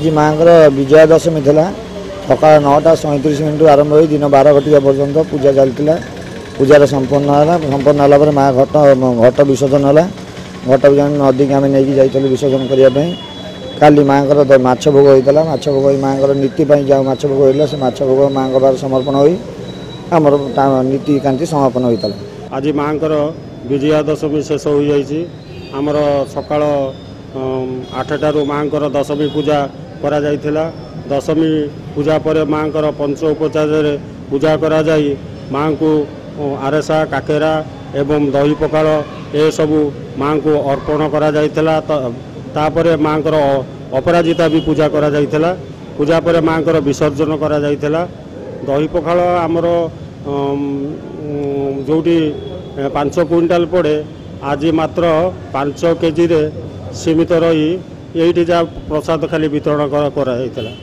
आज माँ विजया दशमी था सका 9:37 आरंभ हो दिन 12 घटिका पर्यंत पूजा चलता पूजार संपन्न है माँ घट विसर्जन है घट नदी आम नहीं जाइलु विसर्जन करने काली माँ माछ भोग होता माछ भोग माँ नीति जहाँ माछ भोग होता से माछ भोग माँ पास समर्पण हो आमर नीतिकांति समापन होता आज माँ विजया दशमी शेष हो जाइए आमर सकाळ 8टारू माँ दशमी पूजा करा जाइथिला दशमी पूजा पर माँ पंच उपचार पूजा करा जाई माँ को आरेसा काकेरा एवं दही पखाल ए सबू माँ को अर्पण करा जाइथिला तापरे माँ अपराजिता भी पूजा करा जाइथिला पूजा पर माँ विसर्जन करा जाइथिला दही पखाल आमर जोटी 5 क्विंटाल पड़े आज मात्र 5 केजी रे सीमित रही यही जहाँ प्रसाद खाली वितरण करा जाइथिला।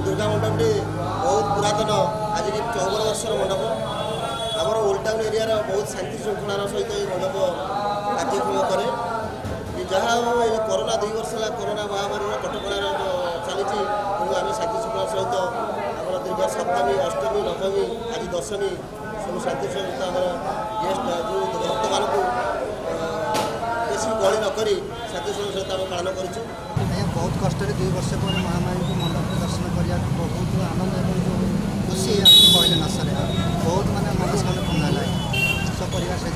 दुर्गा मंडप बहुत पुरातन आज 54 वर्षर मंडप आमर ओल्ड टाउन एरिया बहुत शांति श्रृंखलार सहित मंडप कार्यक्रम कै जहाँ कोरोना 2 वर्ष है कोरोना महामारी कटकार चली आम शांति श्रृंखला सहित आम दीर्घ सप्तमी अष्टमी नवमी आज दशमी सब शांति श्रृंखला आम गेस्ट जो भक्त मान बेसी गहली नक शांति श्रृंखला सहित आम पालन कर बहुत कष्ट 2 वर्ष पर महामारी को मंडप दर्शन करने बहुत आनंद खुशी कहले न सर बहुत मानने मनस्कामना पूर्ण है सब परिवार सहित